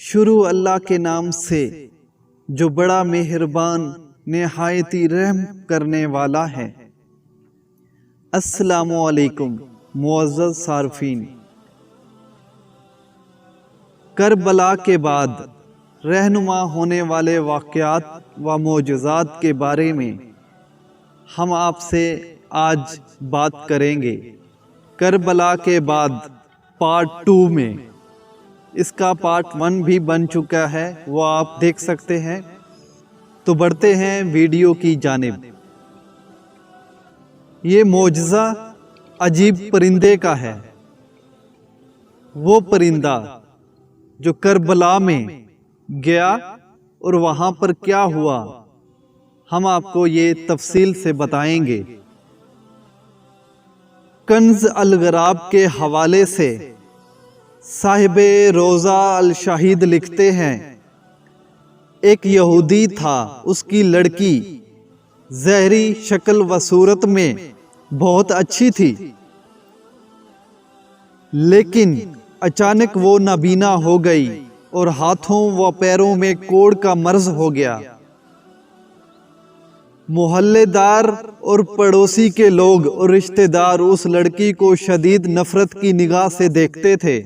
شروع اللہ کے نام سے جو بڑا مہربان نہایتی رحم کرنے والا ہے۔ السلام علیکم معزز صارفین۔ کربلا کے بعد رہنما ہونے والے واقعات و معجزات کے بارے میں ہم آپ سے آج بات کریں گے۔ کربلا کے بعد پارٹ 2 میں اس کا پارٹ 1 بھی بن چکا ہے، وہ آپ دیکھ سکتے ہیں۔ تو بڑھتے ہیں ویڈیو کی جانب۔ یہ معجزہ عجیب پرندے کا ہے۔ وہ پرندہ جو کربلا میں گیا اور وہاں پر کیا ہوا، ہم آپ کو یہ تفصیل سے بتائیں گے۔ کنز الغراب کے حوالے سے صاحب روضہ الشہید لکھتے ہیں، ایک یہودی تھا، اس کی لڑکی ظاہری شکل و صورت میں بہت اچھی تھی، لیکن اچانک وہ نابینا ہو گئی اور ہاتھوں و پیروں میں کوڑ کا مرض ہو گیا۔ محلے دار اور پڑوسی کے لوگ اور رشتہ دار اس لڑکی کو شدید نفرت کی نگاہ سے دیکھتے تھے،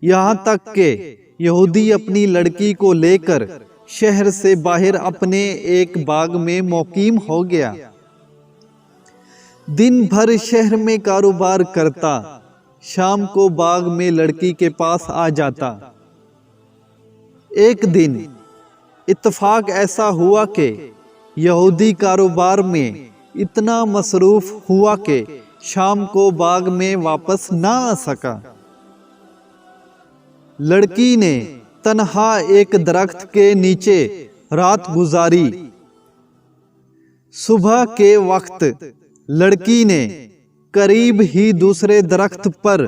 یہاں تک کہ یہودی اپنی لڑکی کو لے کر شہر سے باہر اپنے ایک باغ میں مقیم ہو گیا۔ دن بھر شہر میں کاروبار کرتا، شام کو باغ میں لڑکی کے پاس آ جاتا۔ ایک دن اتفاق ایسا ہوا کہ یہودی کاروبار میں اتنا مصروف ہوا کہ شام کو باغ میں واپس نہ آ سکا۔ لڑکی نے تنہا ایک درخت کے نیچے رات گزاری۔ صبح کے وقت لڑکی نے قریب ہی دوسرے درخت پر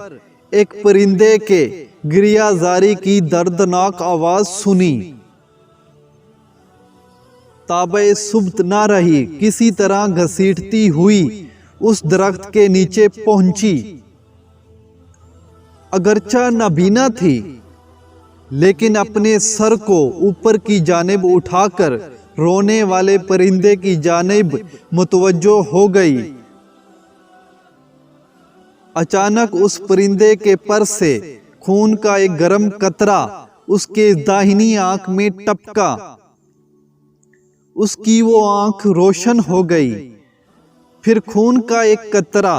ایک پرندے کے گریہ زاری کی دردناک آواز سنی۔ تابع ثبت نہ رہی، کسی طرح گھسیٹتی ہوئی اس درخت کے نیچے پہنچی۔ اگرچہ نابینا تھی، لیکن اپنے سر کو اوپر کی جانب اٹھا کر رونے والے پرندے کی جانب متوجہ ہو گئی۔ اچانک اس پرندے کے پر سے خون کا ایک گرم قطرہ اس کے داہنی آنکھ میں ٹپکا۔ اس کی وہ آنکھ روشن ہو گئی۔ پھر خون کا ایک قطرہ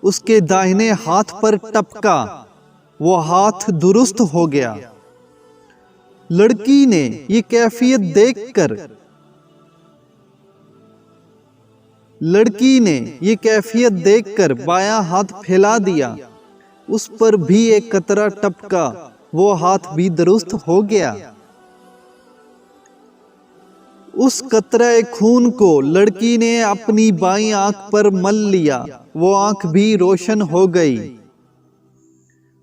اس کے داہنے ہاتھ پر ٹپکا، وہ ہاتھ درست ہو گیا۔ لڑکی نے یہ کیفیت دیکھ کر بایاں ہاتھ پھیلا دیا، اس پر بھی ایک قطرہ ٹپکا، وہ ہاتھ بھی درست ہو گیا۔ اس قطرہ خون کو لڑکی نے اپنی بائیں آنکھ پر مل لیا، وہ آنکھ بھی روشن ہو گئی۔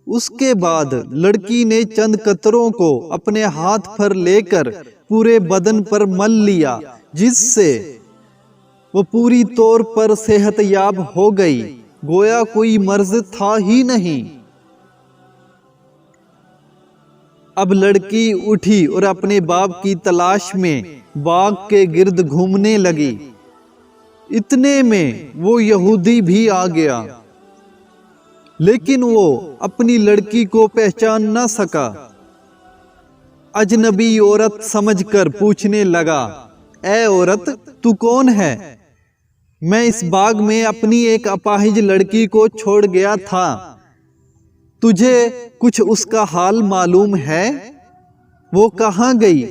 اس کے بعد لڑکی نے چند قطروں کو اپنے ہاتھ پر لے کر پورے بدن پر مل لیا، جس سے وہ پوری طور پر صحت یاب ہو گئی، گویا کوئی مرض تھا ہی نہیں۔ اب لڑکی اٹھی اور اپنے باپ کی تلاش میں باغ کے گرد گھومنے لگی۔ اتنے میں وہ یہودی بھی آ گیا، لیکن وہ اپنی لڑکی کو پہچان نہ سکا۔ اجنبی عورت سمجھ کر پوچھنے لگا، اے عورت، تو کون ہے؟ میں اس باغ میں اپنی ایک اپاہج لڑکی کو چھوڑ گیا تھا، تجھے کچھ اس کا حال معلوم ہے؟ وہ کہاں گئی؟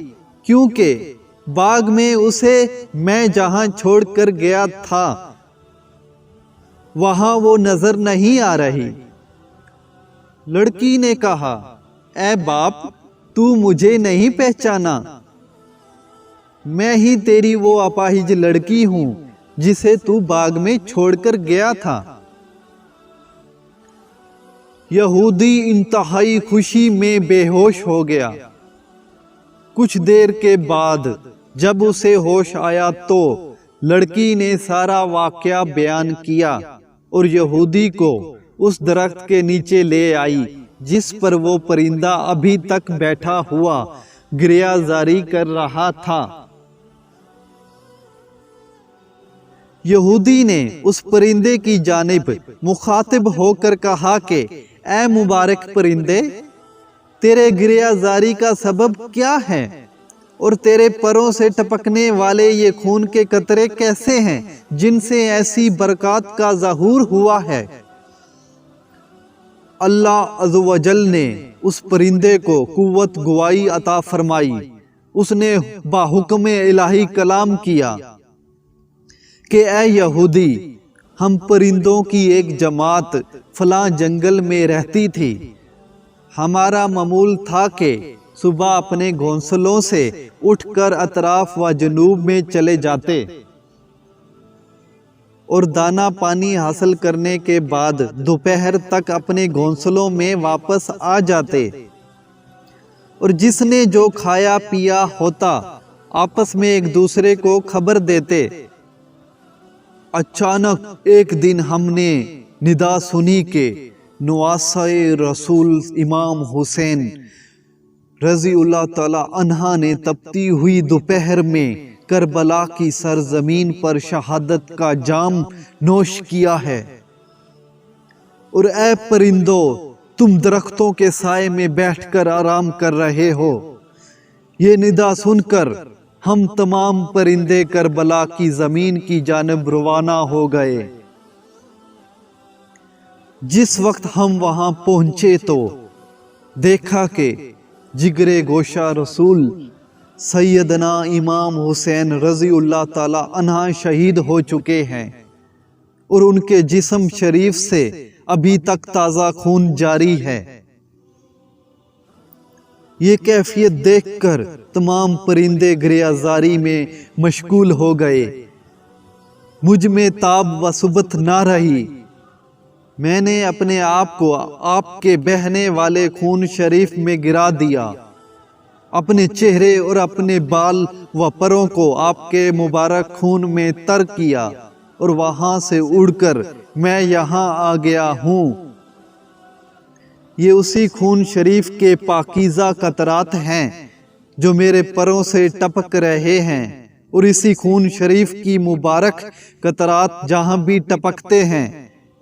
کیونکہ باغ میں اسے میں جہاں چھوڑ کر گیا تھا وہاں وہ نظر نہیں آ رہی۔ لڑکی نے کہا، اے باپ، تو مجھے نہیں پہچانا؟ میں ہی تیری وہ اپاہج لڑکی ہوں جسے تو باغ میں چھوڑ کر گیا تھا۔ یہودی انتہائی خوشی میں بے ہوش ہو گیا۔ کچھ دیر کے بعد جب اسے ہوش آیا تو لڑکی نے سارا واقعہ بیان کیا اور یہودی کو اس درخت کے نیچے لے آئی جس پر وہ پرندہ ابھی تک بیٹھا ہوا گریہ زاری کر رہا تھا۔ یہودی نے اس پرندے کی جانب مخاطب ہو کر کہا کہ اے مبارک پرندے، تیرے گریہ زاری کا سبب کیا ہے اور تیرے پروں سے ٹپکنے والے یہ خون کے قطرے کیسے ہیں جن سے ایسی برکات کا ظہور ہوا ہے؟ اللہ عز و جل نے اس پرندے کو قوت گوائی عطا فرمائی۔ اس نے باحکم الہی کلام کیا کہ اے یہودی، ہم پرندوں کی ایک جماعت فلاں جنگل میں رہتی تھی۔ ہمارا معمول تھا کہ صبح اپنے گھونسلوں سے اٹھ کر اطراف و جنوب میں چلے جاتے اور دانہ پانی حاصل کرنے کے بعد دوپہر تک اپنے گھونسلوں میں واپس آ جاتے، اور جس نے جو کھایا پیا ہوتا آپس میں ایک دوسرے کو خبر دیتے۔ اچانک ایک دن ہم نے ندا سنی کہ نواسہ رسول امام حسین رضی اللہ تعالی عنہ نے تپتی ہوئی دوپہر میں کربلا کی سرزمین پر شہادت کا جام نوش کیا ہے، اور اے پرندو، تم درختوں کے سائے میں بیٹھ کر آرام کر رہے ہو۔ یہ ندا سن کر ہم تمام پرندے کربلا کی زمین کی جانب روانہ ہو گئے۔ جس وقت ہم وہاں پہنچے تو دیکھا کہ جگر گوشہ رسول سیدنا امام حسین رضی اللہ تعالی عنہ شہید ہو چکے ہیں، اور ان کے جسم شریف سے ابھی تک تازہ خون جاری ہے۔ یہ کیفیت دیکھ کر تمام پرندے گریہ زاری میں مشغول ہو گئے۔ مجھ میں تاب و ثبت نہ رہی۔ میں نے اپنے آپ کو آپ کے بہنے والے خون شریف میں گرا دیا، اپنے چہرے اور اپنے بال و پروں کو آپ کے مبارک خون میں تر کیا، اور وہاں سے اڑ کر میں یہاں آ گیا ہوں۔ یہ اسی خون شریف کے پاکیزہ قطرات ہیں جو میرے پروں سے ٹپک رہے ہیں، اور اسی خون شریف کی مبارک قطرات جہاں بھی ٹپکتے ہیں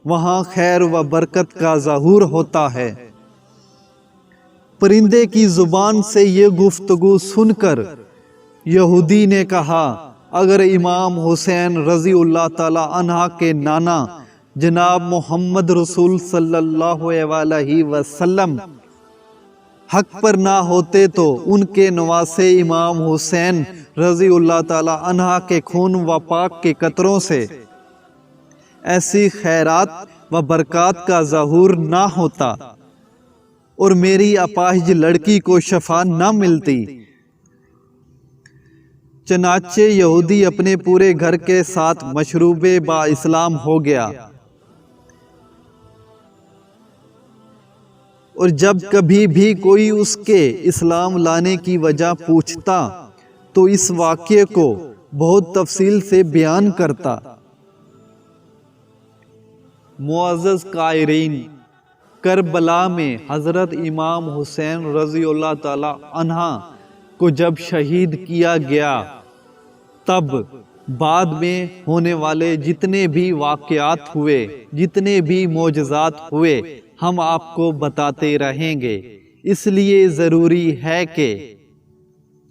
وہاں خیر و برکت کا ظہور ہوتا ہے۔ پرندے کی زبان سے یہ گفتگو سن کر یہودی نے کہا، اگر امام حسین رضی اللہ تعالی عنہ کے نانا جناب محمد رسول صلی اللہ علیہ وسلم حق پر نہ ہوتے تو ان کے نواسے امام حسین رضی اللہ تعالی عنہ کے خون و پاک کے قطروں سے ایسی خیرات و برکات کا ظہور نہ ہوتا، اور میری اپاہج لڑکی کو شفا نہ ملتی۔ چنانچہ یہودی اپنے پورے گھر کے ساتھ مشروب با اسلام ہو گیا، اور جب کبھی بھی کوئی اس کے اسلام لانے کی وجہ پوچھتا تو اس واقعے کو بہت تفصیل سے بیان کرتا۔ معزز قائرین، کربلا میں حضرت امام حسین رضی اللہ تعالی عنہ کو جب شہید کیا گیا، تب بعد میں ہونے والے جتنے بھی واقعات ہوئے، جتنے بھی معجزات ہوئے، ہم آپ کو بتاتے رہیں گے۔ اس لیے ضروری ہے کہ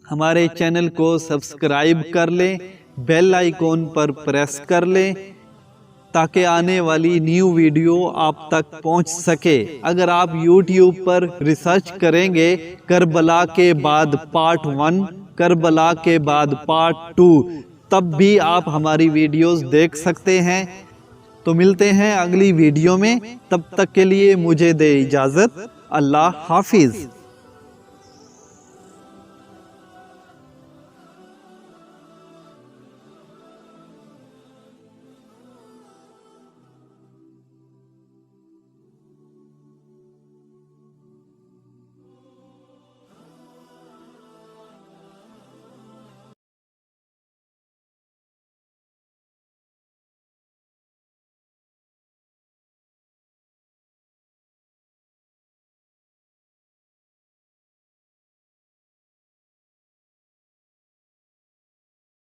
ہمارے چینل کو سبسکرائب کر لیں، بیل آئیکن پر پریس کر لیں تاکہ آنے والی نیو ویڈیو آپ تک پہنچ سکے۔ اگر آپ یوٹیوب پر ریسرچ کریں گے کربلا کے بعد پارٹ 1، کربلا کے بعد پارٹ 2، تب بھی آپ ہماری ویڈیوز دیکھ سکتے ہیں۔ تو ملتے ہیں اگلی ویڈیو میں، تب تک کے لیے مجھے دے اجازت۔ اللہ حافظ۔